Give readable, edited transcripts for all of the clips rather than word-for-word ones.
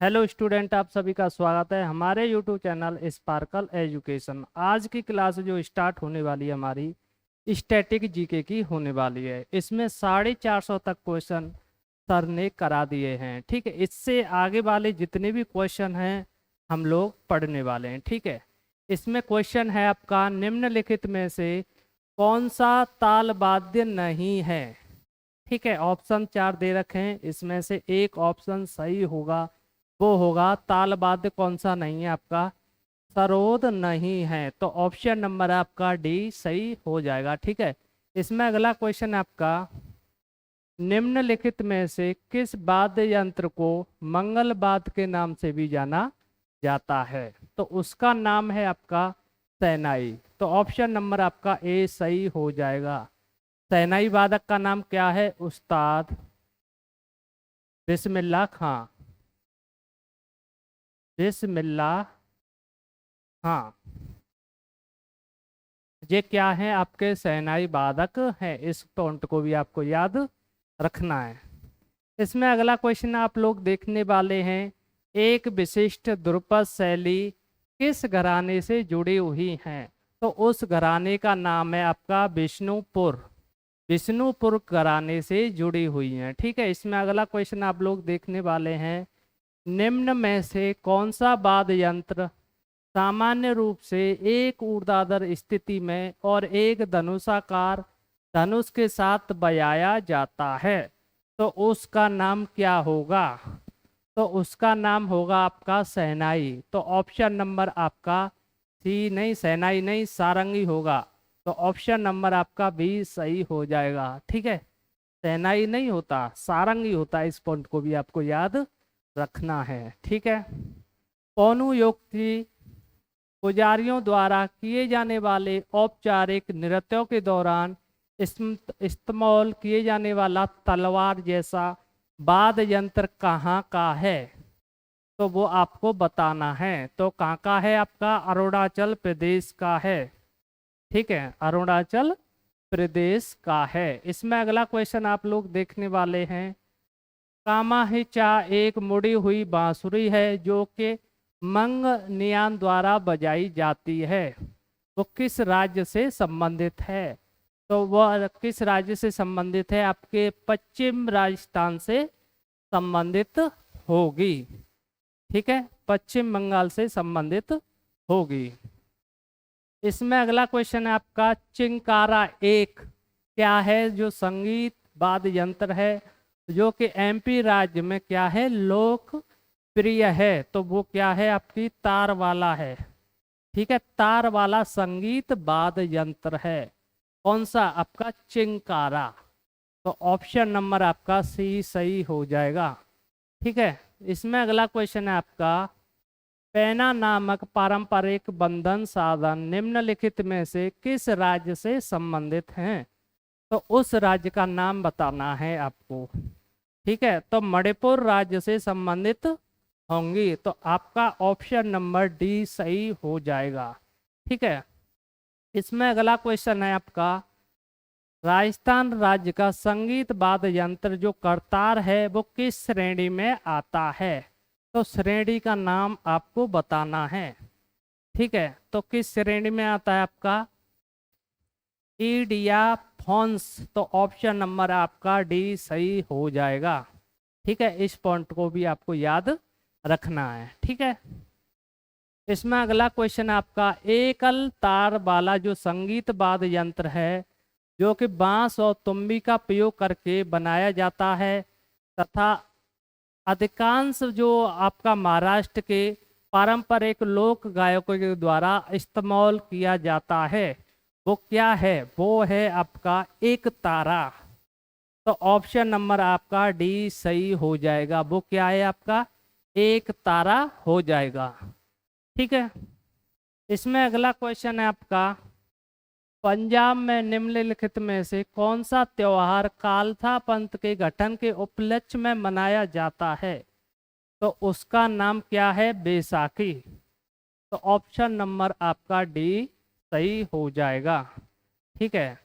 Hello student, आप सभी का स्वागत है हमारे यूट्यूब चैनल स्पार्कल एजुकेशन। आज की क्लास जो स्टार्ट होने वाली है हमारी स्टैटिक जीके की होने वाली है। इसमें 450 तक क्वेश्चन सर ने करा दिए हैं। ठीक है, इससे आगे वाले जितने भी क्वेश्चन हैं हम लोग पढ़ने वाले हैं। ठीक है, इसमें क्वेश्चन है आपका, निम्नलिखित में से कौन सा ताल वाद्य नहीं है। ठीक है, ऑप्शन 4 दे रखे हैं, इसमें से एक ऑप्शन सही होगा, वो होगा तालवाद्य कौन सा नहीं है आपका, सरोद नहीं है। तो ऑप्शन नंबर आपका डी सही हो जाएगा। ठीक है, इसमें अगला क्वेश्चन आपका, निम्नलिखित में से किस वाद्य यंत्र को मंगल वाद्य के नाम से भी जाना जाता है। तो उसका नाम है आपका शहनाई। तो ऑप्शन नंबर आपका ए सही हो जाएगा। शहनाई वादक का नाम क्या है, उस्ताद बिस्मिल्लाह खां। बिस्मिल्लाह खां, ये क्या है आपके शहनाई वादक हैं। इस पॉइंट को भी आपको याद रखना है। इसमें अगला क्वेश्चन आप लोग देखने वाले हैं, एक विशिष्ट ध्रुपद शैली किस घराने से जुड़ी हुई है। तो उस घराने का नाम है आपका विष्णुपुर। विष्णुपुर घराने से जुड़ी हुई है। ठीक है, इसमें अगला क्वेश्चन आप लोग देखने वाले हैं, निम्न में से कौन सा वाद्य यंत्र सामान्य रूप से एक ऊर्ध्वाधर स्थिति में और एक धनुषाकार धनुष के साथ बजाया जाता है। तो उसका नाम क्या होगा। तो उसका नाम होगा आपका शहनाई। तो ऑप्शन नंबर आपका सी, नहीं शहनाई नहीं, सारंगी होगा। तो ऑप्शन नंबर आपका बी सही हो जाएगा। ठीक है, शहनाई नहीं होता, सारंगी होता है। इस पॉइंट को भी आपको याद रखना है। ठीक है, पौनुयोक्ति पुजारियों द्वारा किए जाने वाले औपचारिक नृत्यों के दौरान इस्तेमाल किए जाने वाला तलवार जैसा वाद्य यंत्र कहाँ का है। तो वो आपको बताना है। तो कहाँ का है आपका, अरुणाचल प्रदेश का है। ठीक है, अरुणाचल प्रदेश का है। इसमें अगला क्वेश्चन आप लोग देखने वाले हैं, कामाहिचा एक मुड़ी हुई बांसुरी है जो कि मंगनियान द्वारा बजाई जाती है। वो किस राज्य से संबंधित है। तो वह किस राज्य से संबंधित है, आपके पश्चिम राजस्थान से संबंधित होगी। ठीक है, पश्चिम बंगाल से संबंधित होगी। इसमें अगला क्वेश्चन है आपका, चिंकारा एक क्या है, जो संगीत वाद्य यंत्र है जो कि एमपी राज्य में क्या है, लोकप्रिय है। तो वो क्या है आपकी, तार वाला है। ठीक है, तार वाला संगीत वाद्य यंत्र है। कौन सा आपका, चिंकारा। तो ऑप्शन नंबर आपका सी सही हो जाएगा। ठीक है, इसमें अगला क्वेश्चन है आपका, पैना नामक पारंपरिक बंधन साधन निम्नलिखित में से किस राज्य से संबंधित हैं। तो उस राज्य का नाम बताना है आपको। ठीक है, तो मणिपुर राज्य से संबंधित होंगी। तो आपका ऑप्शन नंबर डी सही हो जाएगा। ठीक है, इसमें अगला क्वेश्चन है आपका, राजस्थान राज्य का संगीत वाद्य यंत्र जो करतार है वो किस श्रेणी में आता है। तो श्रेणी का नाम आपको बताना है। ठीक है, तो किस श्रेणी में आता है आपका, ईडियाफोन्स। तो ऑप्शन नंबर आपका डी सही हो जाएगा। ठीक है, इस पॉइंट को भी आपको याद रखना है। ठीक है, इसमें अगला क्वेश्चन आपका, एकल तार वाला जो संगीत वाद्य यंत्र है जो कि बांस और तुम्बी का प्रयोग करके बनाया जाता है तथा अधिकांश जो आपका महाराष्ट्र के पारंपरिक लोक गायकों के द्वारा इस्तेमाल किया जाता है, वो क्या है, वो है आपका एक तारा। तो ऑप्शन नंबर आपका डी सही हो जाएगा। वो क्या है आपका, एक तारा हो जाएगा। ठीक है, इसमें अगला क्वेश्चन है आपका, पंजाब में निम्नलिखित में से कौन सा त्योहार खालसा पंथ के गठन के उपलक्ष्य में मनाया जाता है। तो उसका नाम क्या है, बैसाखी। तो ऑप्शन नंबर आपका डी सही हो जाएगा। ठीक है,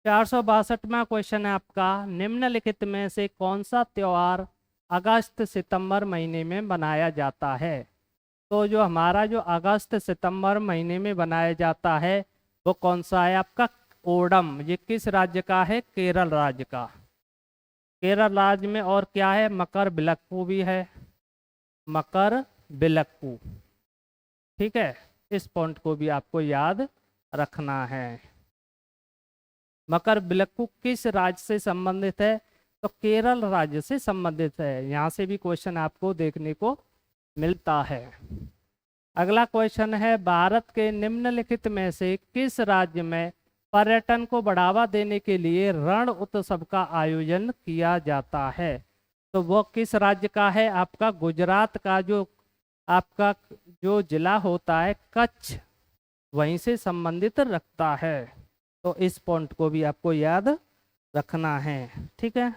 462वां क्वेश्चन है आपका, निम्नलिखित में से कौन सा त्योहार अगस्त सितंबर महीने में मनाया जाता है? तो जो हमारा जो अगस्त सितंबर महीने में बनाया जाता है वो कौन सा है आपका? ओणम। ये किस राज्य का है? केरल राज्य का। केरल राज्य में और क्या है? मकर बिलक्कू भी है, मकर बिलक्कू। ठीक है, इस पॉइंट को भी आपको याद रखना है। मकर बिलक्कू किस राज्य से संबंधित है? तो केरल राज्य से संबंधित है। यहाँ से भी क्वेश्चन आपको देखने को मिलता है। अगला क्वेश्चन है, भारत के निम्नलिखित में से किस राज्य में पर्यटन को बढ़ावा देने के लिए रण उत्सव का आयोजन किया जाता है? तो वो किस राज्य का है आपका? गुजरात का जो आपका जो जिला होता है कच्छ, वहीं से संबंधित रखता है। तो इस पॉइंट को भी आपको याद रखना है। ठीक है,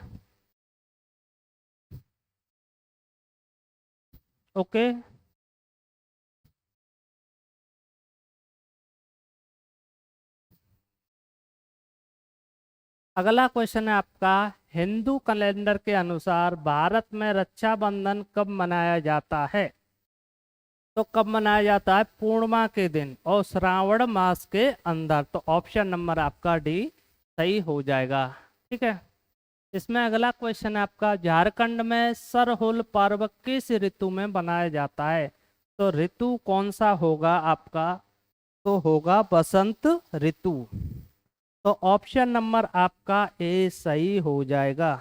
ओके। अगला क्वेश्चन है आपका, हिंदू कैलेंडर के अनुसार भारत में रक्षाबंधन कब मनाया जाता है? तो कब मनाया जाता है? पूर्णिमा के दिन और श्रावण मास के अंदर। तो ऑप्शन नंबर आपका डी सही हो जाएगा। ठीक है, इसमें अगला क्वेश्चन है आपका, झारखंड में सरहुल पर्व किस ऋतु में मनाया जाता है? तो ऋतु कौन सा होगा आपका? तो होगा बसंत ऋतु। तो ऑप्शन नंबर आपका ए सही हो जाएगा।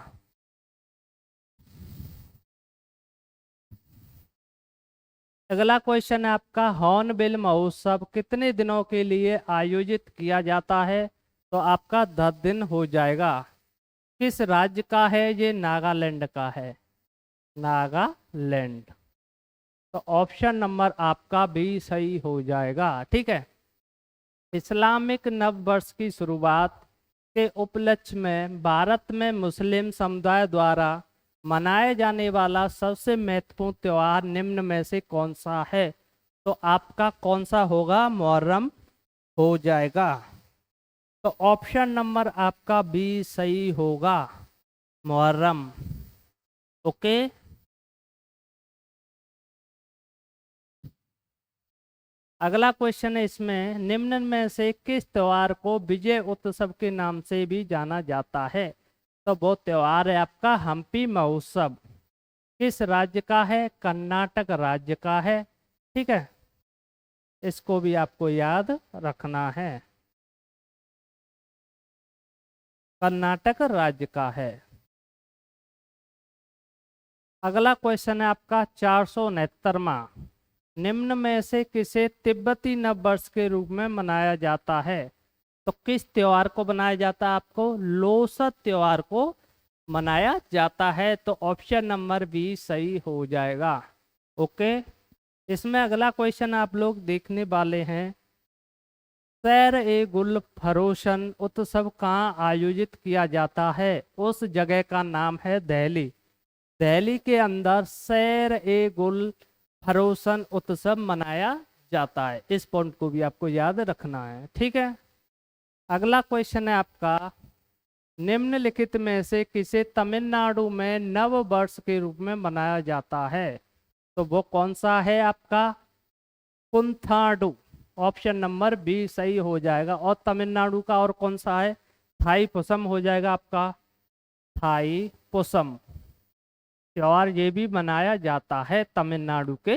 अगला क्वेश्चन है आपका, हॉर्नबिल महोत्सव कितने दिनों के लिए आयोजित किया जाता है? तो आपका 10 दिन हो जाएगा। किस राज्य का है ये? नागालैंड का है, नागालैंड। तो ऑप्शन नंबर आपका भी सही हो जाएगा। ठीक है, इस्लामिक नव वर्ष की शुरुआत के उपलक्ष्य में भारत में मुस्लिम समुदाय द्वारा मनाए जाने वाला सबसे महत्वपूर्ण त्योहार निम्न में से कौन सा है? तो आपका कौन सा होगा? मुहर्रम हो जाएगा। तो ऑप्शन नंबर आपका बी सही होगा, मुहर्रम। ओके, अगला क्वेश्चन है इसमें, निम्न में से किस त्योहार को विजय उत्सव के नाम से भी जाना जाता है? तो वो त्योहार है आपका हम्पी महोत्सव। किस राज्य का है? कर्नाटक राज्य का है। ठीक है, इसको भी आपको याद रखना है, कर्नाटक राज्य का है। अगला क्वेश्चन है आपका 469वां, निम्न में से किसे तिब्बती नव वर्ष के रूप में मनाया जाता है? तो किस त्योहार को मनाया जाता है आपको? लोसत त्योहार को मनाया जाता है। तो ऑप्शन नंबर बी सही हो जाएगा। ओके, इसमें अगला क्वेश्चन आप लोग देखने वाले हैं, सैर ए गुल फरोशन उत्सव कहाँ आयोजित किया जाता है? उस जगह का नाम है दिल्ली। दिल्ली के अंदर सैर ए गुल फरोशन उत्सव मनाया जाता है। इस पॉइंट को भी आपको याद रखना है। ठीक है, अगला क्वेश्चन है आपका, निम्नलिखित में से किसे तमिलनाडु में नव वर्ष के रूप में मनाया जाता है? तो वो कौन सा है आपका? पुंथाडु। ऑप्शन नंबर बी सही हो जाएगा। और तमिलनाडु का और कौन सा है? थाई पुसम हो जाएगा आपका, थाई पुसम त्योहार ये भी मनाया जाता है तमिलनाडु के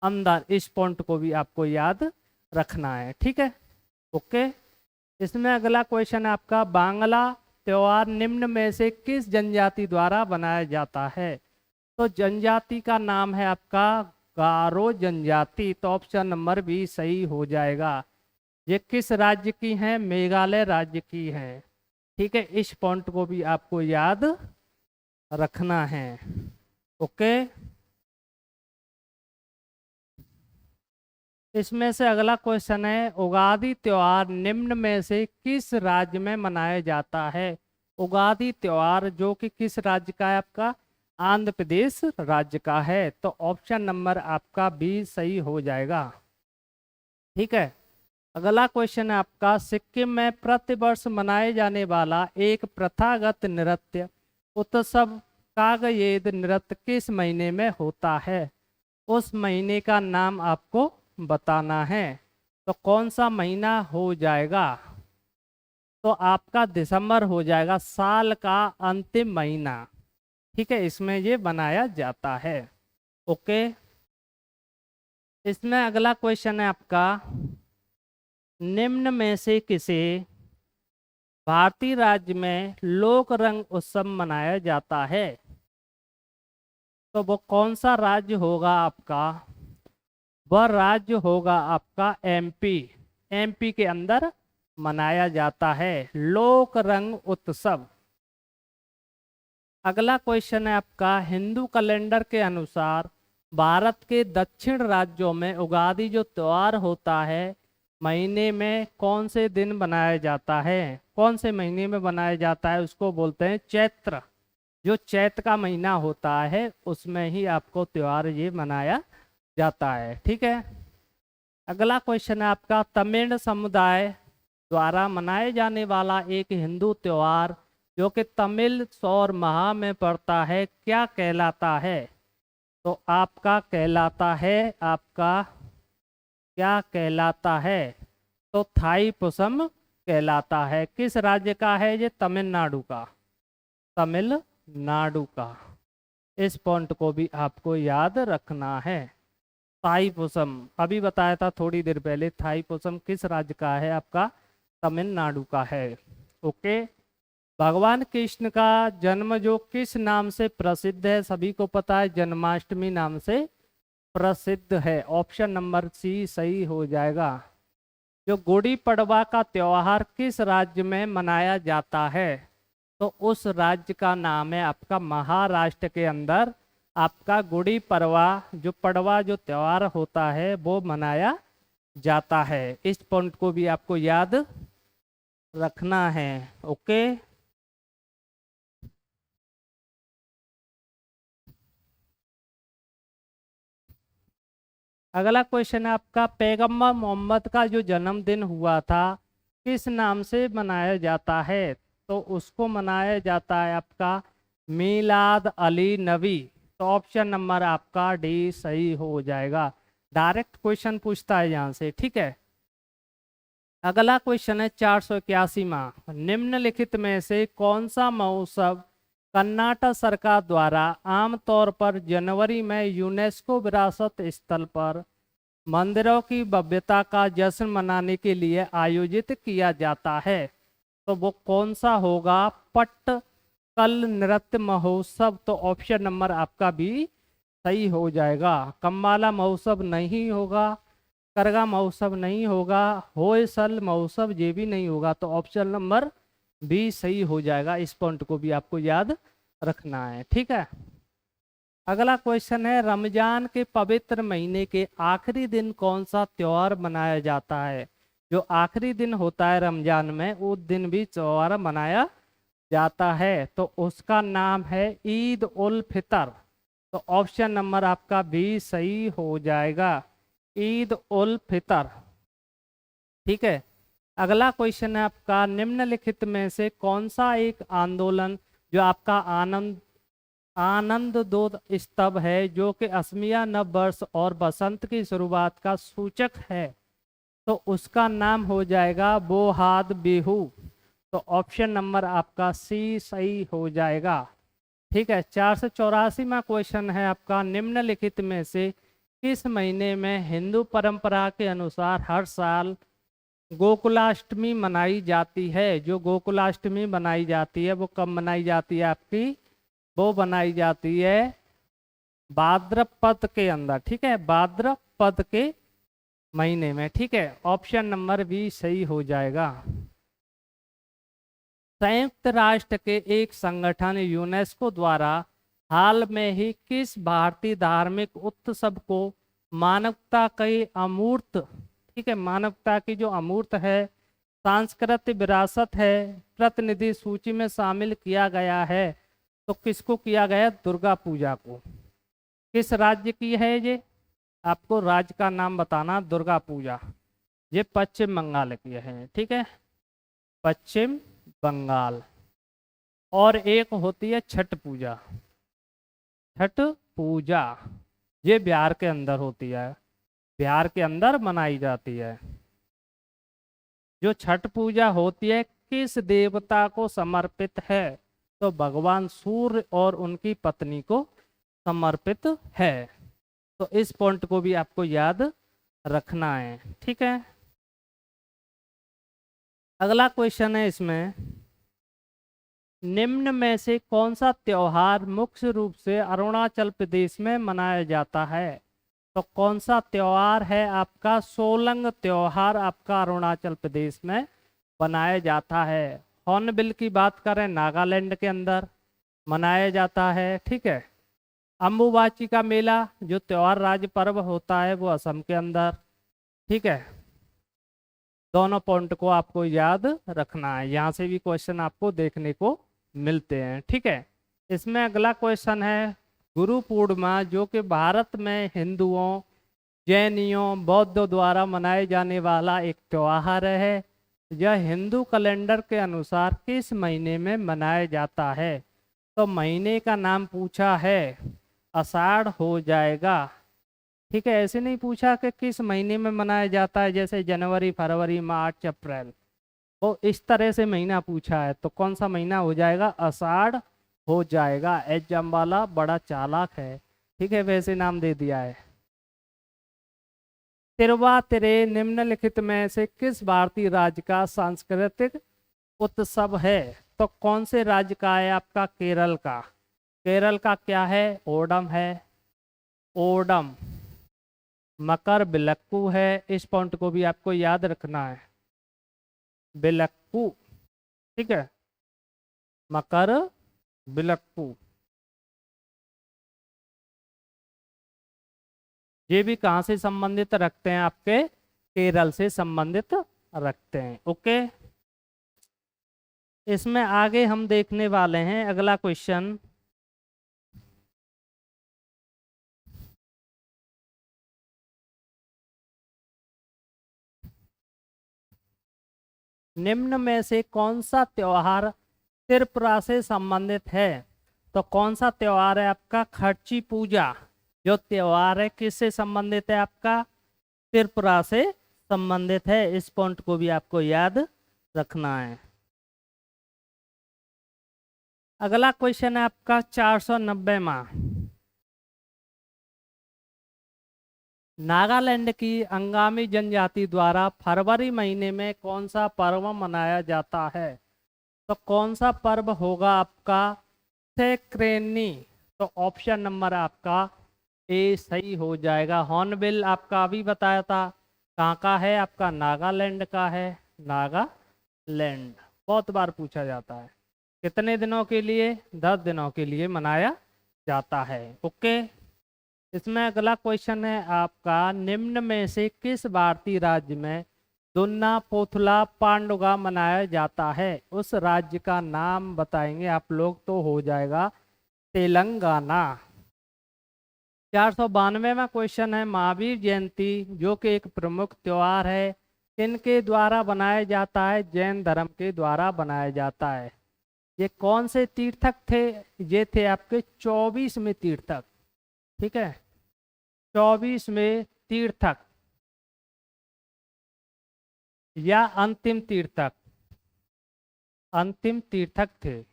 अंदर। इस पॉइंट को भी आपको याद रखना है। ठीक है, ओके। इसमें अगला क्वेश्चन है आपका, बांग्ला त्योहार निम्न में से किस जनजाति द्वारा बनाया जाता है? तो जनजाति का नाम है आपका गारो जनजाति। तो ऑप्शन नंबर बी सही हो जाएगा। ये किस राज्य की है? मेघालय राज्य की है। ठीक है, इस पॉइंट को भी आपको याद रखना है। ओके, इसमें से अगला क्वेश्चन है, उगादी त्योहार निम्न में से किस राज्य में मनाया जाता है? उगादी त्योहार जो कि किस राज्य का है आपका? आंध्र प्रदेश राज्य का है। तो ऑप्शन नंबर आपका बी सही हो जाएगा। ठीक है, अगला क्वेश्चन है आपका, सिक्किम में प्रतिवर्ष मनाए जाने वाला एक प्रथागत नृत्य उत्सव कागयेद नृत्य किस महीने में होता है? उस महीने का नाम आपको बताना है। तो कौन सा महीना हो जाएगा? तो आपका दिसंबर हो जाएगा, साल का अंतिम महीना। ठीक है, इसमें ये बनाया जाता है। ओके, इसमें अगला क्वेश्चन है आपका, निम्न में से किसे भारतीय राज्य में लोक रंग उत्सव मनाया जाता है? तो वो कौन सा राज्य होगा आपका? वह राज्य होगा आपका एमपी। एमपी के अंदर मनाया जाता है लोक रंग उत्सव। अगला क्वेश्चन है आपका, हिंदू कैलेंडर के अनुसार भारत के दक्षिण राज्यों में उगादि जो त्योहार होता है, महीने में कौन से दिन मनाया जाता है? कौन से महीने में मनाया जाता है? उसको बोलते हैं चैत्र। जो चैत्र का महीना होता है उसमें ही आपको त्योहार ये मनाया जाता है। ठीक है, अगला क्वेश्चन है आपका, तमिल समुदाय द्वारा मनाए जाने वाला एक हिंदू त्योहार जो कि तमिल सौर माह में पड़ता है, क्या कहलाता है? तो आपका कहलाता है, आपका क्या कहलाता है? तो थाई पुसम कहलाता है। किस राज्य का है ये? तमिलनाडु का। तमिलनाडु का। इस पॉइंट को भी आपको याद रखना है। थाईपुसम अभी बताया था थोड़ी देर पहले, थाईपुसम किस राज्य का है? आपका तमिलनाडु का है। ओके, भगवान कृष्ण का जन्म जो किस नाम से प्रसिद्ध है? सभी को पता है, जन्माष्टमी नाम से प्रसिद्ध है। ऑप्शन नंबर सी सही हो जाएगा। जो गुड़ी पड़वा का त्योहार किस राज्य में मनाया जाता है? तो उस राज्य का नाम है आपका महाराष्ट्र के अंदर आपका गुड़ी पड़वा जो त्योहार होता है वो मनाया जाता है। इस पॉइंट को भी आपको याद रखना है। ओके, अगला क्वेश्चन है आपका, पैगंबर मोहम्मद का जो जन्मदिन हुआ था किस नाम से मनाया जाता है? तो उसको मनाया जाता है आपका मीलाद अली नबी। तो ऑप्शन नंबर आपका डी सही हो जाएगा। डायरेक्ट क्वेश्चन पूछता है यहाँ से। ठीक है, अगला क्वेश्चन है 481वां, निम्नलिखित में से कौन सा महोत्सव कर्नाटक सरकार द्वारा आमतौर पर जनवरी में यूनेस्को विरासत स्थल पर मंदिरों की भव्यता का जश्न मनाने के लिए आयोजित किया जाता है? तो वो कौन सा होगा? पट्टकल नृत्य महोत्सव। तो ऑप्शन नंबर आपका भी सही हो जाएगा। कम्बाला महोत्सव नहीं होगा, करगा महोत्सव नहीं होगा, होयसल महोत्सव ये भी नहीं होगा। तो ऑप्शन नंबर बी सही हो जाएगा। इस पॉइंट को भी आपको याद रखना है। ठीक है, अगला क्वेश्चन है, रमजान के पवित्र महीने के आखिरी दिन कौन सा त्योहार मनाया जाता है? जो आखिरी दिन होता है रमजान में उस दिन भी त्योहार मनाया जाता है। तो उसका नाम है ईद उल फितर। तो ऑप्शन नंबर आपका भी सही हो जाएगा, ईद उल फितर। ठीक है, अगला क्वेश्चन है आपका, निम्नलिखित में से कौन सा एक आंदोलन जो आपका आनंद दूत स्तंभ है जो कि असमिया नव वर्ष और बसंत की शुरुआत का सूचक है? तो उसका नाम हो जाएगा बोहाग बिहू। तो ऑप्शन नंबर आपका सी सही हो जाएगा। ठीक है, 484वां क्वेश्चन है आपका, निम्नलिखित में से किस महीने में हिंदू परंपरा के अनुसार हर साल गोकुलाष्टमी मनाई जाती है? जो गोकुलाष्टमी मनाई जाती है वो कब मनाई जाती है आपकी? वो बनाई जाती है भाद्रपद के अंदर। ठीक है, भाद्रपद के महीने में। ठीक है, ऑप्शन नंबर बी सही हो जाएगा। संयुक्त राष्ट्र के एक संगठन यूनेस्को द्वारा हाल में ही किस भारतीय धार्मिक उत्सव को मानवता की अमूर्त, ठीक है, मानवता की जो अमूर्त है सांस्कृतिक विरासत है प्रतिनिधि सूची में शामिल किया गया है? तो किसको किया गया? दुर्गा पूजा को। किस राज्य की है ये? आपको राज्य का नाम बताना। दुर्गा पूजा ये पश्चिम बंगाल के हैं, ठीक है, पश्चिम बंगाल। और एक होती है छठ पूजा। छठ पूजा ये बिहार के अंदर होती है, बिहार के अंदर मनाई जाती है। जो छठ पूजा होती है किस देवता को समर्पित है? तो भगवान सूर्य और उनकी पत्नी को समर्पित है। तो इस पॉइंट को भी आपको याद रखना है, ठीक है। अगला क्वेश्चन है इसमें, निम्न में से कौन सा त्योहार मुख्य रूप से अरुणाचल प्रदेश में मनाया जाता है? तो कौन सा त्योहार है आपका? सोलंग त्योहार आपका अरुणाचल प्रदेश में मनाया जाता है। हॉर्नबिल की बात करें नागालैंड के अंदर मनाया जाता है, ठीक है। अम्बुबाची का मेला जो त्योहार राज्य पर्व होता है वो असम के अंदर, ठीक है। दोनों पॉइंट को आपको याद रखना है, यहाँ से भी क्वेश्चन आपको देखने को मिलते हैं, ठीक है। इसमें अगला क्वेश्चन है गुरु पूर्णिमा, जो कि भारत में हिंदुओं, जैनियों, बौद्धों द्वारा मनाए जाने वाला एक त्योहार है। यह हिंदू कैलेंडर के अनुसार किस महीने में मनाया जाता है? तो महीने का नाम पूछा है, आषाढ़ हो जाएगा, ठीक है। ऐसे नहीं पूछा कि किस महीने में मनाया जाता है, जैसे जनवरी, फरवरी, मार्च, अप्रैल, वो इस तरह से महीना पूछा है। तो कौन सा महीना हो जाएगा? आषाढ़ हो जाएगा। एग्जाम वाला बड़ा चालाक है, ठीक है, वैसे नाम दे दिया है। तिरुवातिरे निम्नलिखित में से किस भारतीय राज्य का सांस्कृतिक उत्सव है? तो कौन से राज्य का है आपका? केरल का। केरल का क्या है? ओणम है, ओणम। मकर बिलक्कू है, इस पॉइंट को भी आपको याद रखना है, बिलक्कू, ठीक है, मकर बिलक्कू। ये भी कहाँ से संबंधित रखते हैं? आपके केरल से संबंधित रखते हैं, ओके। इसमें आगे हम देखने वाले हैं अगला क्वेश्चन, निम्न में से कौन सा त्योहार त्रिपुरा से संबंधित है? तो कौन सा त्योहार है आपका? खर्ची पूजा जो त्योहार है किससे संबंधित है आपका? त्रिपुरा से संबंधित है। इस पॉइंट को भी आपको याद रखना है। अगला क्वेश्चन है आपका 490वां, नागालैंड की अंगामी जनजाति द्वारा फरवरी महीने में कौन सा पर्व मनाया जाता है? तो कौन सा पर्व होगा आपका? सेक्रेनी। तो ऑप्शन नंबर आपका ए सही हो जाएगा। हॉर्नबिल आपका अभी बताया था, कहाँ का है आपका? नागालैंड का है, नागालैंड। बहुत बार पूछा जाता है। कितने दिनों के लिए? 10 दिनों के लिए मनाया जाता है, ओके। इसमें अगला क्वेश्चन है आपका, निम्न में से किस भारतीय राज्य में दुन्ना पोथुला पांडुगा मनाया जाता है? उस राज्य का नाम बताएंगे आप लोग तो हो जाएगा तेलंगाना। 492वां क्वेश्चन है, महावीर जयंती जो कि एक प्रमुख त्योहार है किनके द्वारा बनाया जाता है? जैन धर्म के द्वारा बनाया जाता है। ये कौन से तीर्थक थे? ये थे आपके 24वें तीर्थक, ठीक है, 24वें तीर्थक या अंतिम तीर्थक, अंतिम तीर्थक थे।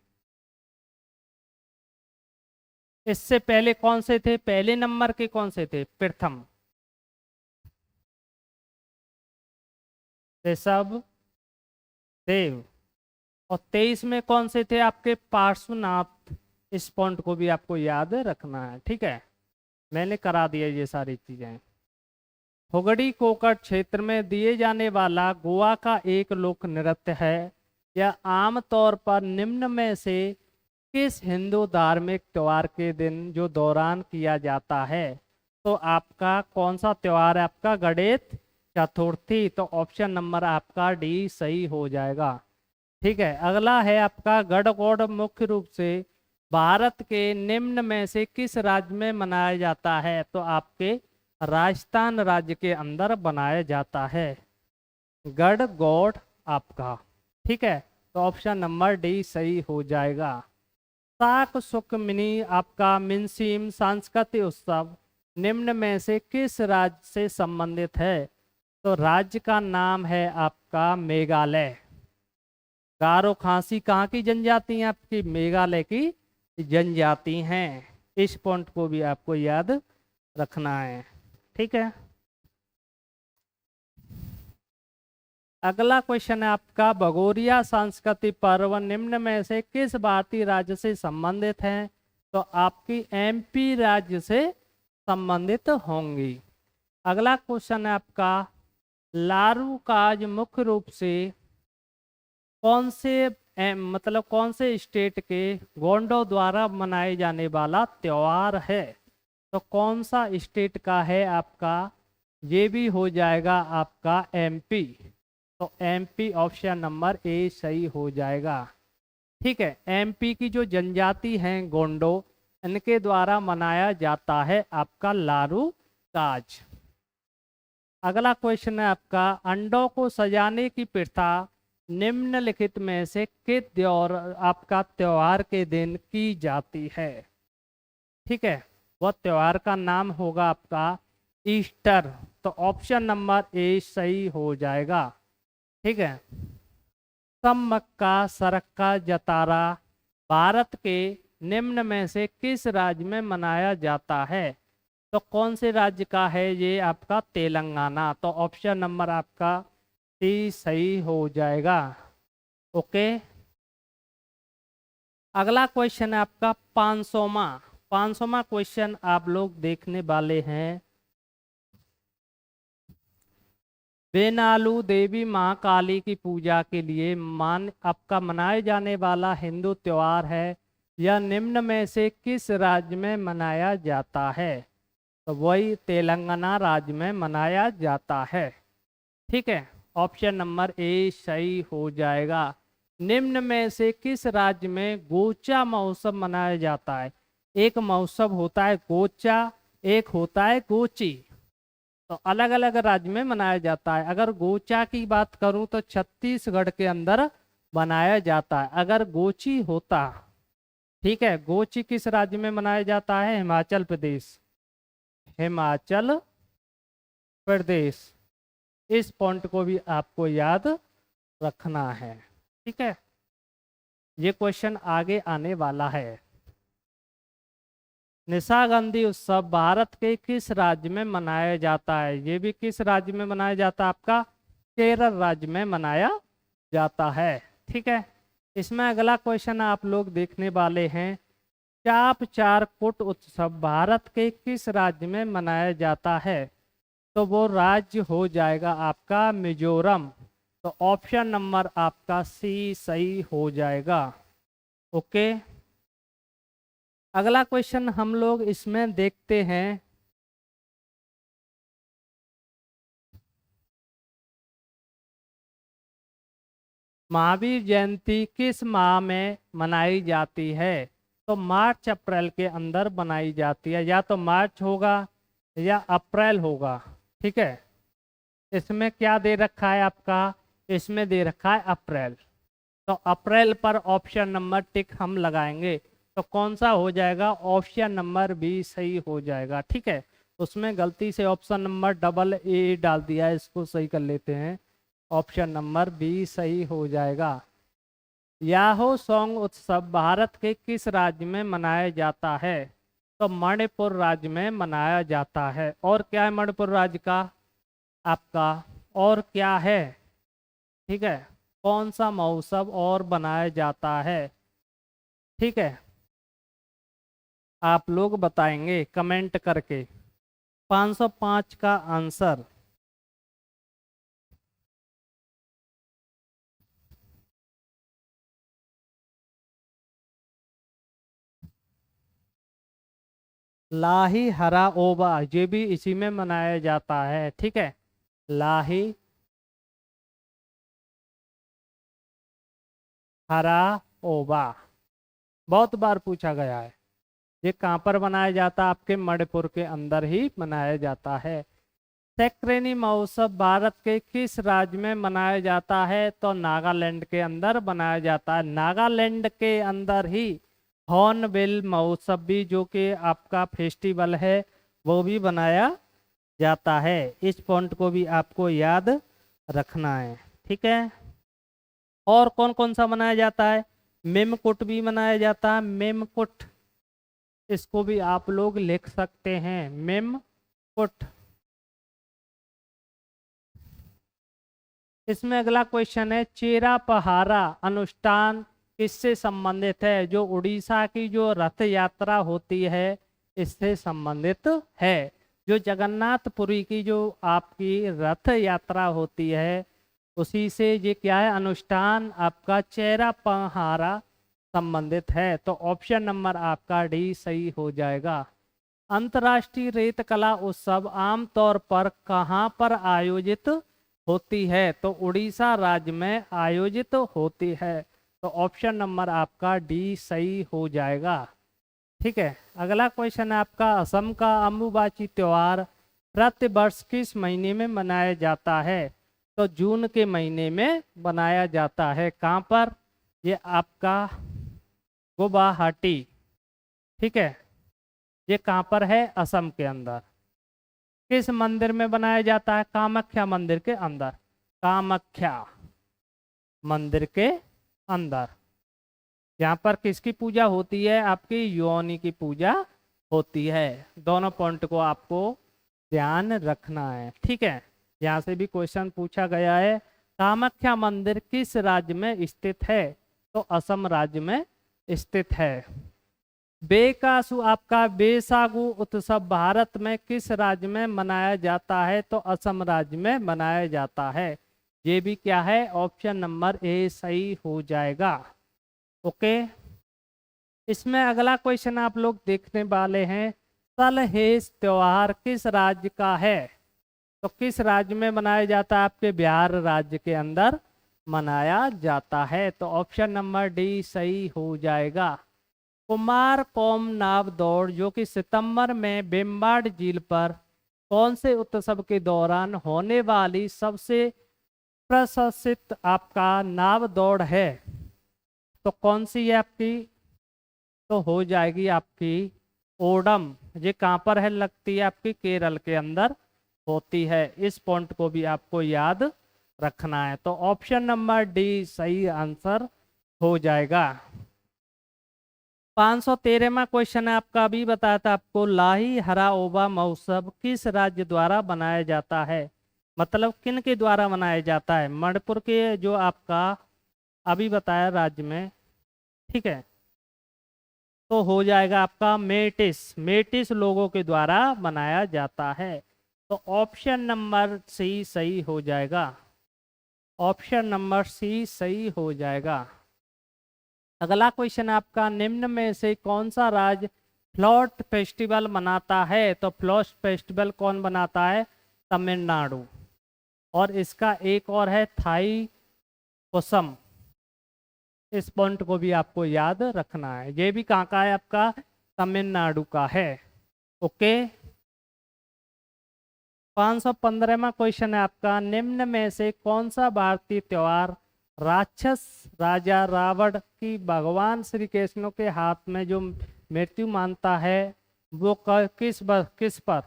इससे पहले कौन से थे? पहले नंबर के कौन से थे? प्रथम ऋषभ देव। और 23 में कौन से थे आपके? पार्श्वनाथ। इस पॉइंट को भी आपको याद रखना है, ठीक है, मैंने करा दिया ये सारी चीजें। हुगड़ी कोकट क्षेत्र में दिए जाने वाला गोवा का एक लोक नृत्य है। यह आमतौर पर निम्न में से किस हिंदू धार्मिक त्योहार के दिन जो दौरान किया जाता है? तो आपका कौन सा त्योहार है आपका? गणेश चतुर्थी। तो ऑप्शन नंबर आपका डी सही हो जाएगा, ठीक है। अगला है आपका गणगौर मुख्य रूप से भारत के निम्न में से किस राज्य में मनाया जाता है? तो आपके राजस्थान राज्य के अंदर बनाया जाता है। गढ़गौड़ आपका। ठीक है, तो ऑप्शन नंबर डी सही हो जाएगा। साक सुकमिनी आपका मिनसीम सांस्कृतिक उत्सव निम्न में से किस राज्य से संबंधित है? तो राज्य का नाम है आपका मेघालय। गारो खासी कहाँ की जनजाति है? आपकी मेघालय की जनजाति हैं। इस पॉइंट को भी आपको याद रखना है। ठीक है, अगला क्वेश्चन है आपका, भगोरिया सांस्कृतिक पर्व निम्न में से किस भारतीय राज्य से संबंधित है? तो आपकी एमपी राज्य से संबंधित होंगी। अगला क्वेश्चन है आपका, लारू काज मुख्य रूप से कौन से मतलब कौन से स्टेट के गोंडो द्वारा मनाए जाने वाला त्योहार है? तो कौन सा स्टेट का है आपका? ये भी हो जाएगा आपका एमपी। तो एमपी ऑप्शन नंबर ए सही हो जाएगा। ठीक है, एमपी की जो जनजाति हैं गोंडो, इनके द्वारा मनाया जाता है आपका लारू काज। अगला क्वेश्चन है आपका, अंडों को सजाने की प्रथा निम्नलिखित में से किस आपका त्योहार के दिन की जाती है? ठीक है, वह त्योहार का नाम होगा आपका ईस्टर। तो ऑप्शन नंबर ए सही हो जाएगा। ठीक है, सम्मक्का सरक्का जतारा भारत के निम्न में से किस राज्य में मनाया जाता है? तो कौन से राज्य का है ये? आपका तेलंगाना। तो ऑप्शन नंबर आपका सी सही हो जाएगा। ओके, अगला क्वेश्चन है आपका 500वां क्वेश्चन आप लोग देखने वाले हैं। बेनालू देवी महाकाली की पूजा के लिए आपका मनाए जाने वाला हिंदू त्योहार है, यह निम्न में से किस राज्य में मनाया जाता है? तो वही तेलंगाना राज्य में मनाया जाता है। ठीक है, ऑप्शन नंबर ए सही हो जाएगा। निम्न में से किस राज्य में गोचा महोत्सव मनाया जाता है? एक महोत्सव होता है गोचा, एक होता है गोची। तो अलग अलग राज्य में मनाया जाता है। अगर गोचा की बात करूं तो छत्तीसगढ़ के अंदर मनाया जाता है। अगर गोची होता, ठीक है, गोची किस राज्य में मनाया जाता है? हिमाचल प्रदेश। हिमाचल प्रदेश। इस पॉइंट को भी आपको याद रखना है। ठीक है, ये क्वेश्चन आगे आने वाला है। निशागंधी उत्सव भारत के किस राज्य में मनाया जाता है? ये भी किस राज्य में मनाया जाता है? आपका केरल राज्य में मनाया जाता है। ठीक है, इसमें अगला क्वेश्चन आप लोग देखने वाले हैं, चाप चार कुट उत्सव भारत के किस राज्य में मनाया जाता है? तो वो राज्य हो जाएगा आपका मिजोरम। तो ऑप्शन नंबर आपका सी सही हो जाएगा। ओके, अगला क्वेश्चन हम लोग इसमें देखते हैं, महावीर जयंती किस माह में मनाई जाती है? तो मार्च अप्रैल के अंदर मनाई जाती है। या तो मार्च होगा या अप्रैल होगा। ठीक है, इसमें क्या दे रखा है आपका? इसमें दे रखा है अप्रैल। तो अप्रैल पर ऑप्शन नंबर टिक हम लगाएंगे। तो कौन सा हो जाएगा? ऑप्शन नंबर बी सही हो जाएगा। ठीक है, उसमें गलती से ऑप्शन नंबर डबल ए डाल दिया है, इसको सही कर लेते हैं। ऑप्शन नंबर बी सही हो जाएगा। याहो सॉन्ग उत्सव भारत के किस राज्य में मनाया जाता है? तो मणिपुर राज्य में मनाया जाता है। और क्या है मणिपुर राज्य का आपका? और क्या है? ठीक है, कौन सा महोत्सव और बनाया जाता है? ठीक है, आप लोग बताएंगे कमेंट करके। 505 का आंसर लाही हरा ओबा, ये भी इसी में मनाया जाता है। ठीक है, लाही हरा ओबा बहुत बार पूछा गया है। ये कहाँ पर मनाया जाता है? आपके मणिपुर के अंदर ही मनाया जाता है। सैक्रेनी महोत्सव भारत के किस राज्य में मनाया जाता है? तो नागालैंड के अंदर मनाया जाता है। नागालैंड के अंदर ही हॉर्नबिल महोत्सव भी, जो कि आपका फेस्टिवल है, वो भी बनाया जाता है। इस पॉइंट को भी आपको याद रखना है, ठीक है। और कौन कौन सा मनाया जाता है? मेमकुट भी मनाया जाता है, मेमकुट, इसको भी आप लोग लिख सकते हैं, मेमकुट। इसमें अगला क्वेश्चन है, चेरा पहारा अनुष्ठान किससे संबंधित है? जो उड़ीसा की जो रथ यात्रा होती है, इससे संबंधित है। जो जगन्नाथपुरी की जो आपकी रथ यात्रा होती है, उसी से ये क्या है, अनुष्ठान आपका चेरा पहारा संबंधित है। तो ऑप्शन नंबर आपका डी सही हो जाएगा। अंतर्राष्ट्रीय रेत कला उत्सव आमतौर पर कहाँ पर आयोजित होती है? तो उड़ीसा राज्य में आयोजित होती है। तो ऑप्शन नंबर आपका डी सही हो जाएगा, ठीक है। अगला क्वेश्चन है आपका, असम का अम्बुबाची त्योहार प्रतिवर्ष किस महीने में मनाया जाता है? तो जून के महीने में मनाया जाता है। कहाँ पर? ये आपका गुवाहाटी, ठीक है। ये कहाँ पर है? असम के अंदर। किस मंदिर में बनाया जाता है? कामाख्या मंदिर के अंदर, कामाख्या मंदिर के अंदर। यहाँ पर किसकी पूजा होती है? आपकी योनि की पूजा होती है। दोनों पॉइंट को आपको ध्यान रखना है, ठीक है। यहाँ से भी क्वेश्चन पूछा गया है, कामाख्या मंदिर किस राज्य में स्थित है? तो असम राज्य में स्थित है। बेकासु आपका बैसागु उत्सव भारत में किस राज्य में मनाया जाता है? तो असम राज्य में मनाया जाता है। ये भी क्या है? ऑप्शन नंबर ए सही हो जाएगा, ओके। इसमें अगला क्वेश्चन आप लोग देखने वाले हैं, सलहेस त्योहार किस राज्य का है? तो किस राज्य में मनाया जाता है? आपके बिहार राज्य के अंदर मनाया जाता है। तो ऑप्शन नंबर डी सही हो जाएगा। कुमार कोम नाव दौड़, जो कि सितंबर में बेम्बाड झील पर कौन से उत्सव के दौरान होने वाली सबसे प्रशंसित आपका नाव दौड़ है? तो कौन सी है आपकी? तो हो जाएगी आपकी ओडम। ये कहाँ पर है? लगती है आपकी केरल के अंदर होती है। इस पॉइंट को भी आपको याद रखना है। तो ऑप्शन नंबर डी सही आंसर हो जाएगा। 513वां क्वेश्चन है आपका, अभी बताया था आपको, लाही हराओबा महोत्सव किस राज्य द्वारा बनाया जाता है? मतलब किन के द्वारा मनाया जाता है? मणिपुर के जो आपका अभी बताया राज्य में, ठीक है। तो हो जाएगा आपका मेटिस, मेटिस लोगों के द्वारा बनाया जाता है। तो ऑप्शन नंबर सी सही हो जाएगा, ऑप्शन नंबर सी सही हो जाएगा। अगला क्वेश्चन आपका, निम्न में से कौन सा राज्य फ्लोट फेस्टिवल मनाता है? तो फ्लोट फेस्टिवल कौन बनाता है? तमिलनाडु। और इसका एक और है थाई पुसम। इस पॉइंट को भी आपको याद रखना है। ये भी कहाँ का है? आपका तमिलनाडु का है, ओके। 515वां क्वेश्चन है आपका, निम्न में से कौन सा भारतीय त्योहार राक्षस राजा रावण की भगवान श्री कृष्ण के हाथ में जो मृत्यु मानता है, वो किस पर?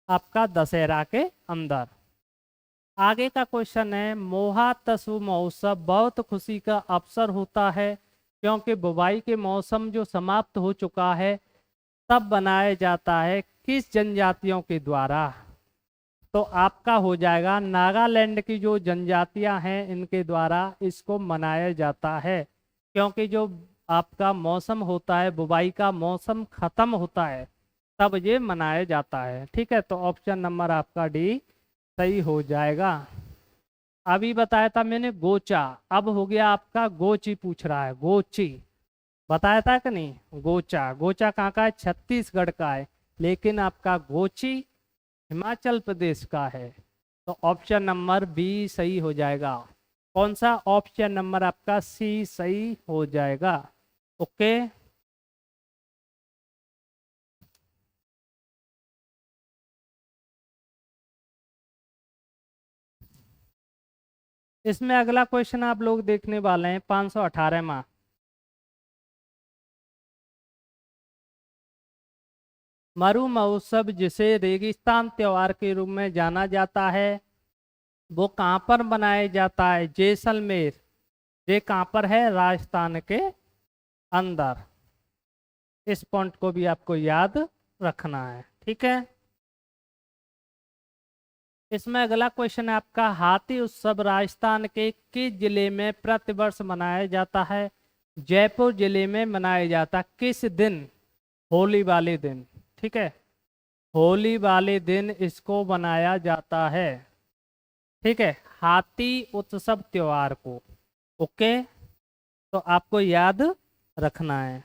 आपका दशहरा के अंदर। आगे का क्वेश्चन है, मोहा तसु महोत्सव बहुत खुशी का अवसर होता है क्योंकि बुवाई के मौसम जो समाप्त हो चुका है, तब बनाया जाता है किस जनजातियों के द्वारा? तो आपका हो जाएगा नागालैंड की जो जनजातियां हैं, इनके द्वारा इसको मनाया जाता है। क्योंकि जो आपका मौसम होता है, बुवाई का मौसम खत्म होता है, तब ये मनाया जाता है, ठीक है। तो ऑप्शन नंबर आपका डी सही हो जाएगा। अभी बताया था मैंने गोचा, अब हो गया आपका गोची, पूछ रहा है गोची। बताया था कि नहीं? गोचा, गोचा कहाँ का है? छत्तीसगढ़ का है। लेकिन आपका गोची हिमाचल प्रदेश का है। तो ऑप्शन नंबर बी सही हो जाएगा। कौन सा? ऑप्शन नंबर आपका सी सही हो जाएगा, ओके। इसमें अगला क्वेश्चन आप लोग देखने वाले हैं 518वां। मरु महोत्सव जिसे रेगिस्तान त्योहार के रूप में जाना जाता है वो कहाँ पर मनाया जाता है? जैसलमेर। ये कहाँ पर है? राजस्थान के अंदर। इस पॉइंट को भी आपको याद रखना है, ठीक है। इसमें अगला क्वेश्चन है आपका, हाथी उत्सव राजस्थान के किस जिले में प्रतिवर्ष मनाया जाता है? जयपुर जिले में मनाया जाता है। किस दिन? होली वाले दिन, ठीक है। होली वाले दिन इसको मनाया जाता है, ठीक है, हाथी उत्सव त्योहार को। ओके, तो आपको याद रखना है।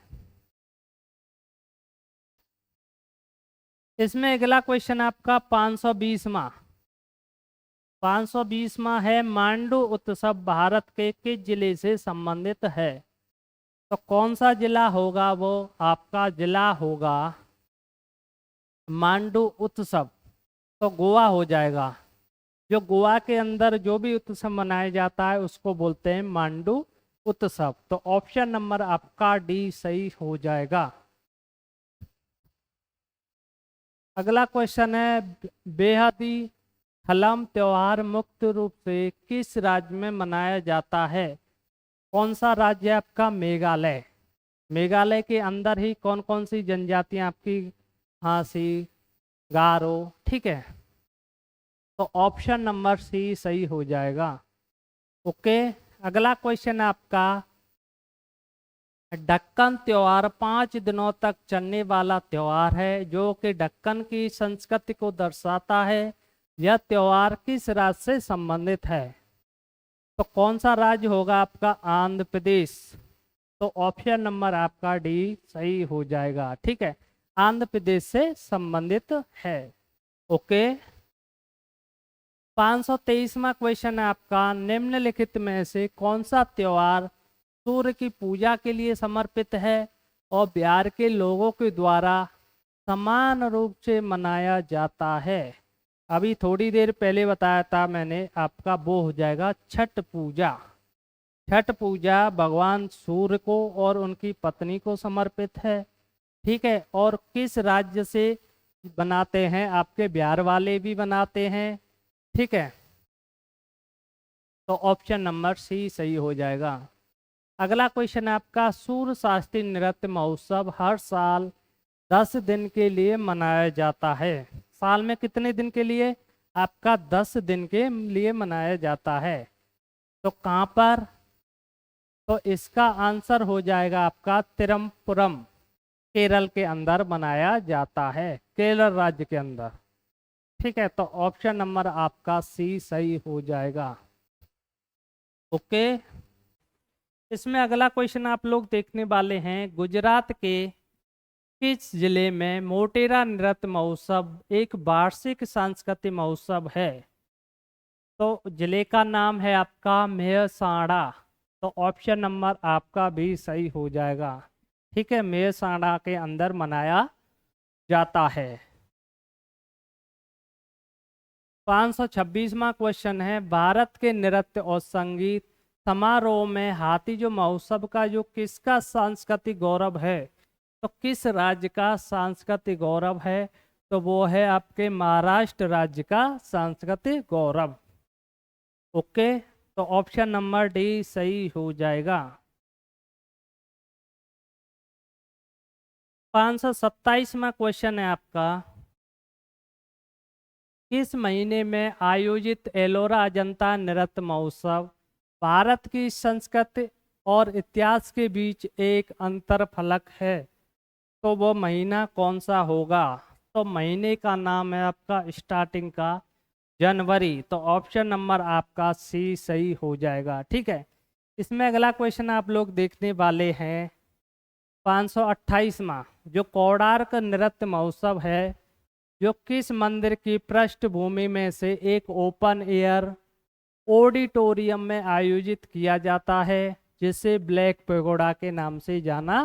इसमें अगला क्वेश्चन आपका 520वां। 520वां है, मांडू उत्सव भारत के किस जिले से संबंधित है? तो कौन सा जिला होगा? वो आपका जिला होगा मांडू उत्सव, तो गोवा हो जाएगा। जो गोवा के अंदर जो भी उत्सव मनाया जाता है उसको बोलते हैं मांडू उत्सव। तो ऑप्शन नंबर आपका डी सही हो जाएगा। अगला क्वेश्चन है, बेहदी हलम त्योहार मुख्य रूप से किस राज्य में मनाया जाता है? कौन सा राज्य है आपका? मेघालय। मेघालय के अंदर ही कौन कौन सी जनजातियां आपकी? हासी, गारो, ठीक है। तो ऑप्शन नंबर सी सही हो जाएगा। ओके, अगला क्वेश्चन है आपका, दक्कन त्योहार 5 दिनों तक चलने वाला त्योहार है जो कि दक्कन की संस्कृति को दर्शाता है। यह त्योहार किस राज्य से संबंधित है? तो कौन सा राज्य होगा आपका? आंध्र प्रदेश। तो ऑप्शन नंबर आपका डी सही हो जाएगा, ठीक है, आंध्र प्रदेश से संबंधित है। ओके, 523वां क्वेश्चन है आपका, निम्नलिखित में से कौन सा त्योहार सूर्य की पूजा के लिए समर्पित है और बिहार के लोगों के द्वारा समान रूप से मनाया जाता है? अभी थोड़ी देर पहले बताया था मैंने आपका, वो हो जाएगा छठ पूजा। छठ पूजा भगवान सूर्य को और उनकी पत्नी को समर्पित है, ठीक है। और किस राज्य से बनाते हैं? आपके बिहार वाले भी बनाते हैं, ठीक है। तो ऑप्शन नंबर सी सही हो जाएगा। अगला क्वेश्चन है आपका, सूर्य शास्त्रीय नृत्य महोत्सव हर साल 10 दिन के लिए मनाया जाता है। साल में कितने दिन के लिए? आपका 10 दिन के लिए मनाया जाता है। तो कहाँ पर? तो इसका आंसर हो जाएगा आपका तिरुवनंतपुरम, केरल के अंदर मनाया जाता है, केरल राज्य के अंदर, ठीक है। तो ऑप्शन नंबर आपका सी सही हो जाएगा। ओके, इसमें अगला क्वेश्चन आप लोग देखने वाले हैं, गुजरात के किस जिले में मोटेरा नृत्य महोत्सव एक वार्षिक सांस्कृतिक महोत्सव है? तो जिले का नाम है आपका मेहसाणा। तो ऑप्शन नंबर आपका भी सही हो जाएगा, ठीक है, मेहसाणा के अंदर मनाया जाता है। 526वां क्वेश्चन है, भारत के नृत्य और संगीत समारोह में हाथी जो महोत्सव का जो किसका सांस्कृतिक गौरव है? तो किस राज्य का सांस्कृतिक गौरव है? तो वो है आपके महाराष्ट्र राज्य का सांस्कृतिक गौरव। ओके, तो ऑप्शन नंबर डी सही हो जाएगा। 527वां क्वेश्चन है आपका, किस महीने में आयोजित एलोरा अजंता नृत्य महोत्सव भारत की संस्कृति और इतिहास के बीच एक अंतरफलक है? तो वो महीना कौन सा होगा? तो महीने का नाम है आपका स्टार्टिंग का जनवरी। तो ऑप्शन नंबर आपका सी सही हो जाएगा, ठीक है। इसमें अगला क्वेश्चन आप लोग देखने वाले हैं 528वां, जो कोणार्क नृत्य महोत्सव है जो किस मंदिर की पृष्ठभूमि में से एक ओपन एयर ऑडिटोरियम में आयोजित किया जाता है, जिसे ब्लैक पैगोडा के नाम से जाना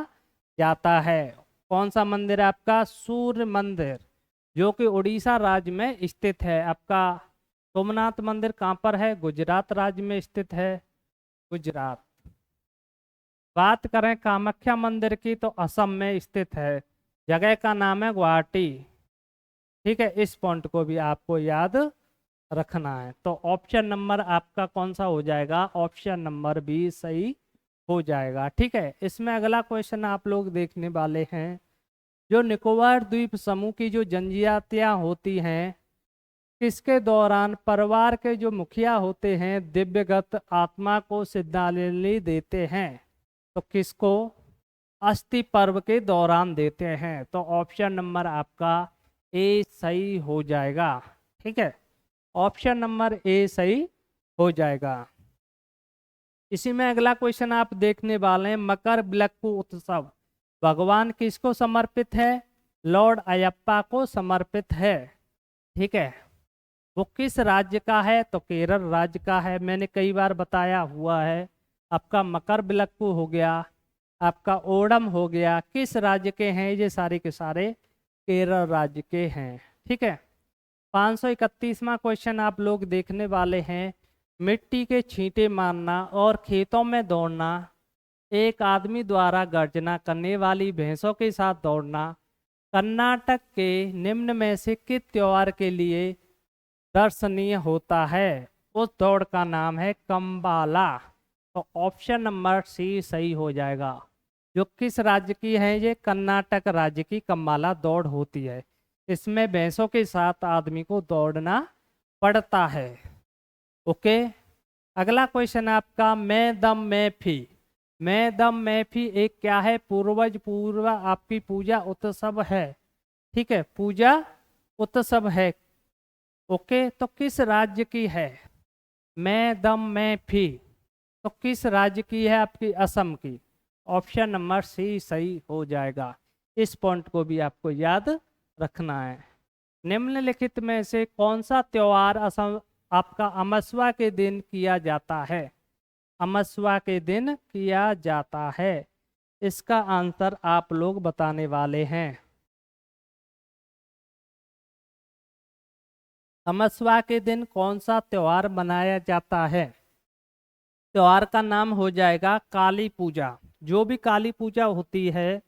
जाता है? कौन सा मंदिर है आपका? सूर्य मंदिर, जो कि उड़ीसा राज्य में स्थित है। आपका सोमनाथ मंदिर कहाँ पर है? गुजरात राज्य में स्थित है, गुजरात। बात करें कामाख्या मंदिर की तो असम में स्थित है, जगह का नाम है गुवाहाटी। ठीक है, इस पॉइंट को भी आपको याद रखना है। तो ऑप्शन नंबर आपका कौन सा हो जाएगा? ऑप्शन नंबर बी सही हो जाएगा। ठीक है, इसमें अगला क्वेश्चन आप लोग देखने वाले हैं, जो निकोबार द्वीप समूह की जो जनजातियां होती हैं, किसके दौरान परिवार के जो मुखिया होते हैं दिव्यगत आत्मा को श्रद्धांजलि देते हैं? तो किसको? अस्थि पर्व के दौरान देते हैं। तो ऑप्शन नंबर आपका ए सही हो जाएगा। ठीक है, ऑप्शन नंबर ए सही हो जाएगा। इसी में अगला क्वेश्चन आप देखने वाले हैं, मकर विलक्कू उत्सव भगवान किसको समर्पित है? लॉर्ड अयप्पा को समर्पित है। ठीक है, वो किस राज्य का है? तो केरल राज्य का है। मैंने कई बार बताया हुआ है। आपका मकर विलक्कू हो गया, आपका ओणम हो गया, किस राज्य के हैं? ये सारे के सारे केरल राज्य के हैं। ठीक है, 531वां क्वेश्चन आप लोग देखने वाले हैं, मिट्टी के छींटे मारना और खेतों में दौड़ना, एक आदमी द्वारा गर्जना करने वाली भैंसों के साथ दौड़ना कर्नाटक के निम्न में से किस त्योहार के लिए दर्शनीय होता है? उस दौड़ का नाम है कंबाला। तो ऑप्शन नंबर सी सही हो जाएगा। जो किस राज्य की है? ये कर्नाटक राज्य की कंबाला दौड़ होती है। इसमें भैंसों के साथ आदमी को दौड़ना पड़ता है। ओके, अगला क्वेश्चन आपका, मैं दम मैं फी। मैं दम मैं फी एक क्या है? पूर्वज पूर्व आपकी पूजा उत्सव है। ठीक है, पूजा उत्सव है। ओके, तो किस राज्य की है? मैं दम मैं फी तो किस राज्य की है? आपकी असम की। ऑप्शन नंबर सी सही हो जाएगा। इस पॉइंट को भी आपको याद रखना है। निम्नलिखित में से कौन सा त्योहार असम आपका अमसवा के दिन किया जाता है? अमसवा के दिन किया जाता है। इसका आंसर आप लोग बताने वाले हैं। अमसवा के दिन कौन सा त्योहार मनाया जाता है? त्योहार का नाम हो जाएगा काली पूजा। जो भी काली पूजा होती है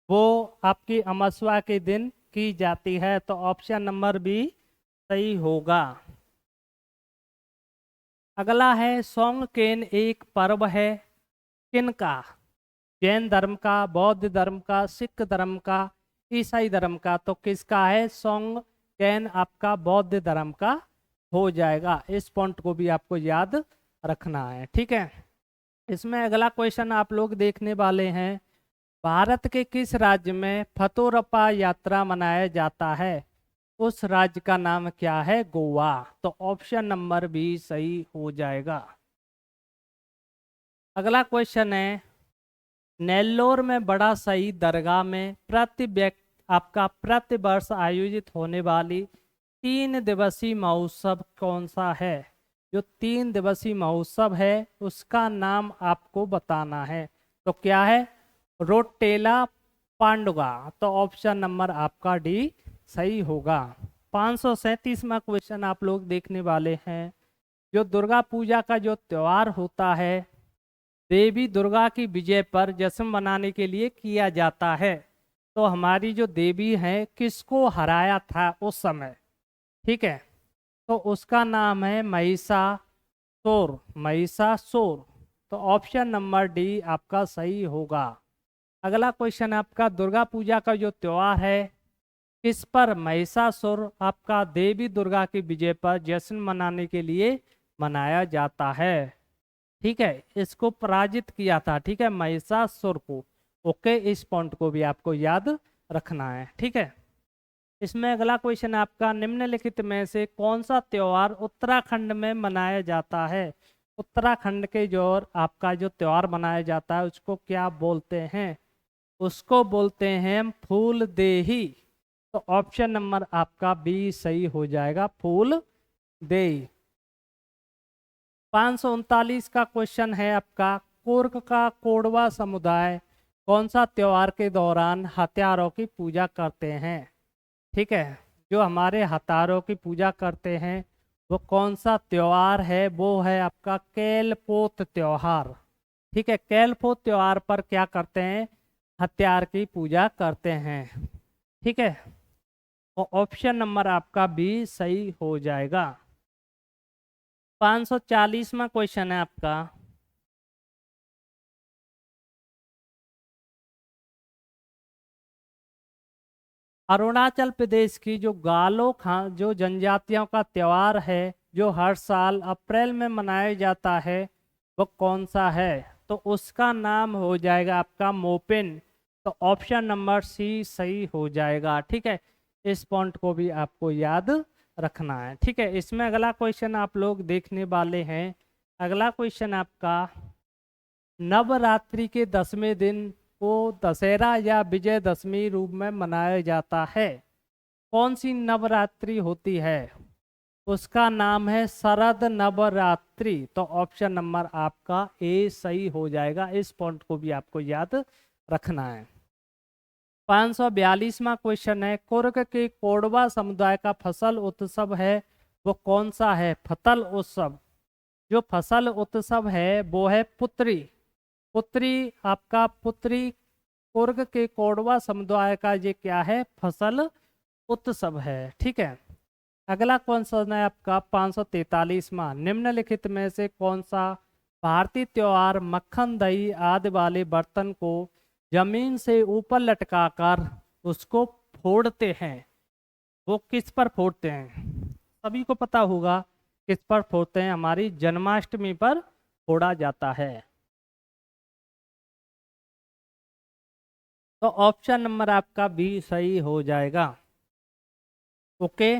वो आपकी अमावस्या के दिन की जाती है। तो ऑप्शन नंबर बी सही होगा। अगला है, सोंगकेन एक पर्व है किनका? जैन धर्म का, बौद्ध धर्म का, सिख धर्म का, ईसाई धर्म का? तो किसका है? सोंगकेन आपका बौद्ध धर्म का हो जाएगा। इस पॉइंट को भी आपको याद रखना है। ठीक है, इसमें अगला क्वेश्चन आप लोग देखने वाले हैं, भारत के किस राज्य में फतोरपा यात्रा मनाया जाता है? उस राज्य का नाम क्या है? गोवा। तो ऑप्शन नंबर बी सही हो जाएगा। अगला क्वेश्चन है, नेल्लोर में बड़ा सही दरगाह में प्रति वर्ष आयोजित होने वाली 3 दिवसीय महोत्सव कौन सा है? जो 3 दिवसीय महोत्सव है उसका नाम आपको बताना है। तो क्या है? रोटेला पांडुगा। तो ऑप्शन नंबर आपका डी सही होगा। 537वां क्वेश्चन आप लोग देखने वाले हैं, जो दुर्गा पूजा का जो त्योहार होता है देवी दुर्गा की विजय पर जश्न मनाने के लिए किया जाता है, तो हमारी जो देवी है किसको हराया था उस समय? ठीक है, तो उसका नाम है महिषासुर। महिषासुर। तो ऑप्शन नंबर डी आपका सही होगा। अगला क्वेश्चन आपका, दुर्गा पूजा का जो त्योहार है किस पर महिषासुर आपका देवी दुर्गा की विजय पर जश्न मनाने के लिए मनाया जाता है? ठीक है, इसको पराजित किया था। ठीक है, महिषासुर को। ओके, इस पॉइंट को भी आपको याद रखना है। ठीक है, इसमें अगला क्वेश्चन आपका, निम्नलिखित में से कौन सा त्योहार उत्तराखंड में मनाया जाता है? उत्तराखंड के जो आपका जो त्योहार मनाया जाता है उसको क्या बोलते हैं? उसको बोलते हैं फूल देही। तो ऑप्शन नंबर आपका बी सही हो जाएगा, फूल देही। 539 का क्वेश्चन है आपका, कुर्ग का कोडवा समुदाय कौन सा त्योहार के दौरान हथियारों की पूजा करते हैं? ठीक है, जो हमारे हथियारों की पूजा करते हैं वो कौन सा त्योहार है? वो है आपका कैलपोत त्योहार। ठीक है, कैलपोत त्योहार पर क्या करते हैं? हथियार की पूजा करते हैं। ठीक है, और ऑप्शन नंबर आपका बी सही हो जाएगा। 540वां क्वेश्चन है आपका। अरुणाचल प्रदेश की जो गालो खा जो जनजातियों का त्योहार है, जो हर साल अप्रैल में मनाया जाता है, वो कौन सा है? तो उसका नाम हो जाएगा आपका मोपिन। तो ऑप्शन नंबर सी सही हो जाएगा। ठीक है, इस पॉइंट को भी आपको याद रखना है। ठीक है, इसमें अगला क्वेश्चन आप लोग देखने वाले हैं। अगला क्वेश्चन आपका, नवरात्रि के 10वें दिन को दशहरा या विजयदशमी रूप में मनाया जाता है। कौन सी नवरात्रि होती है? उसका नाम है शरद नवरात्रि। तो ऑप्शन नंबर आपका ए सही हो जाएगा। इस पॉइंट को भी आपको याद रखना है। 542वां क्वेश्चन है, कुर्ग के कोडवा समुदाय का फसल उत्सव है, वो कौन सा है? फतल उत्सव। जो फसल उत्सव है वो है पुत्री। पुत्री आपका पुत्री कुर्ग के कोडवा समुदाय का ये क्या है? फसल उत्सव है। ठीक है, अगला क्वेश्चन है आपका 543वां, निम्नलिखित में से कौन सा भारतीय त्योहार मक्खन दही आदि वाले बर्तन को जमीन से ऊपर लटकाकर उसको फोड़ते हैं? वो किस पर फोड़ते हैं? सभी को पता होगा किस पर फोड़ते हैं। हमारी जन्माष्टमी पर फोड़ा जाता है। तो ऑप्शन नंबर आपका बी सही हो जाएगा। ओके,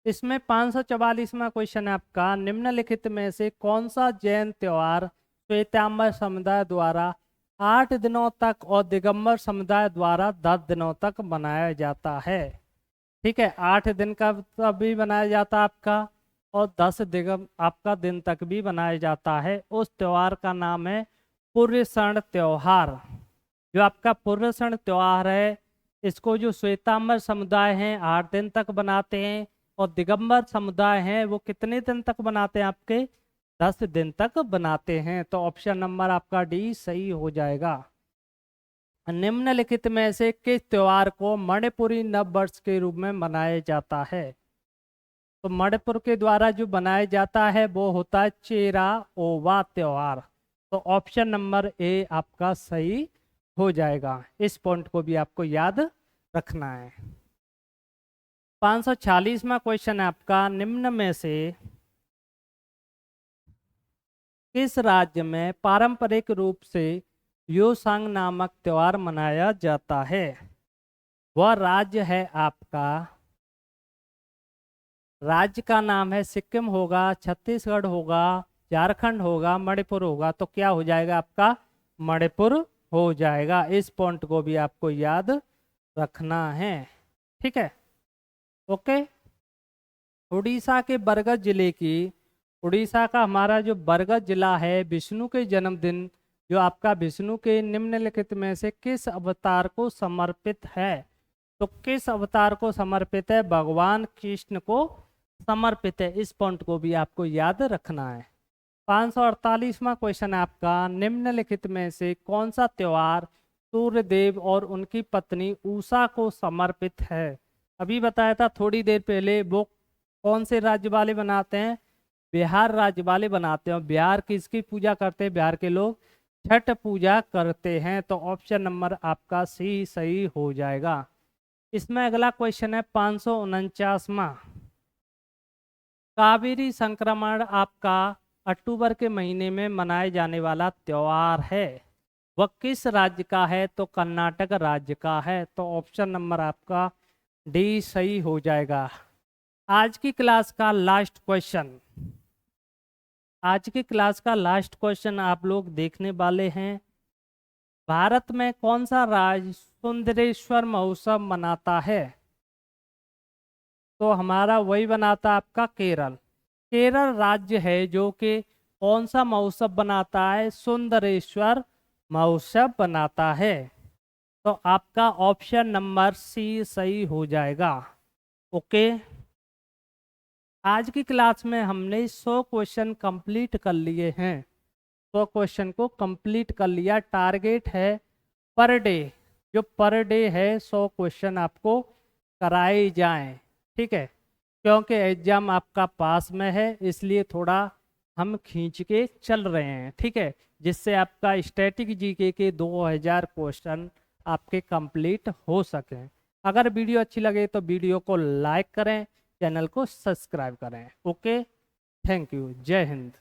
इसमें 544वां क्वेश्चन है आपका, निम्नलिखित में से कौन सा जैन त्योहार श्वेतांबर समुदाय द्वारा 8 दिनों तक और दिगंबर समुदाय द्वारा 10 दिनों तक मनाया जाता है? ठीक है, 8 दिन का तब भी बनाया जाता है आपका, और 10 दिगम आपका दिन तक भी बनाया जाता है। उस त्योहार का नाम है पुर्यशरण त्योहार। जो आपका पुर्यशरण त्योहार है, इसको जो श्वेतांबर समुदाय हैं 8 दिन तक बनाते हैं, और दिगंबर समुदाय हैं वो कितने दिन तक बनाते हैं? आपके 10 दिन तक बनाते हैं। तो ऑप्शन नंबर आपका डी सही हो जाएगा। निम्नलिखित में से किस त्योहार को मणिपुरी नव वर्ष के रूप में मनाया जाता है? तो मणिपुर के द्वारा जो बनाया जाता है वो होता है चेरा ओवा त्योहार। तो ऑप्शन नंबर ए आपका सही हो जाएगा। इस पॉइंट को भी आपको याद रखना है। 546वां क्वेश्चन है आपका, निम्न में से किस राज्य में पारंपरिक रूप से योसांग नामक त्योहार मनाया जाता है? वह राज्य है आपका, राज्य का नाम है सिक्किम होगा, छत्तीसगढ़ होगा, झारखंड होगा, मणिपुर होगा। तो क्या हो जाएगा आपका? मणिपुर हो जाएगा। इस पॉइंट को भी आपको याद रखना है। ठीक है, ओके। उड़ीसा के बरगद जिले की, उड़ीसा का हमारा जो बरगद जिला है, विष्णु के जन्मदिन जो आपका विष्णु के निम्नलिखित में से किस अवतार को समर्पित है? तो किस अवतार को समर्पित है? भगवान कृष्ण को समर्पित है। इस पॉइंट को भी आपको याद रखना है। 548वां क्वेश्चन है आपका, निम्नलिखित में से कौन सा त्योहार सूर्यदेव और उनकी पत्नी उषा को समर्पित है? अभी बताया था थोड़ी देर पहले, वो कौन से राज्य वाले बनाते हैं? बिहार राज्य वाले बनाते हैं। बिहार किसकी पूजा करते हैं? बिहार के लोग छठ पूजा करते हैं। तो ऑप्शन नंबर आपका सी सही हो जाएगा। इसमें अगला क्वेश्चन है 549वां, कावेरी संक्रमण आपका अक्टूबर के महीने में मनाए जाने वाला त्योहार है, वह किस राज्य का है? तो कर्नाटक राज्य का है। तो ऑप्शन नंबर आपका डी सही हो जाएगा। आज की क्लास का लास्ट क्वेश्चन, आज की क्लास का लास्ट क्वेश्चन आप लोग देखने वाले हैं। भारत में कौन सा राज्य सुंदरेश्वर महोत्सव मनाता है? तो हमारा वही बनाता है आपका केरल। केरल राज्य है जो कि कौन सा महोत्सव बनाता है? सुंदरेश्वर महोत्सव बनाता है। तो आपका ऑप्शन नंबर सी सही हो जाएगा। ओके। आज की क्लास में हमने 100 क्वेश्चन कंप्लीट कर लिए हैं। 100 क्वेश्चन को कंप्लीट कर लिया। टारगेट है पर डे, जो पर डे है 100 क्वेश्चन आपको कराए जाएं। ठीक है, क्योंकि एग्जाम आपका पास में है इसलिए थोड़ा हम खींच के चल रहे हैं। ठीक है, जिससे आपका स्टैटिक जीके के 2000 क्वेश्चन आपके कंप्लीट हो सकें। अगर वीडियो अच्छी लगे तो वीडियो को लाइक करें, चैनल को सब्सक्राइब करें। ओके, थैंक यू, जय हिंद।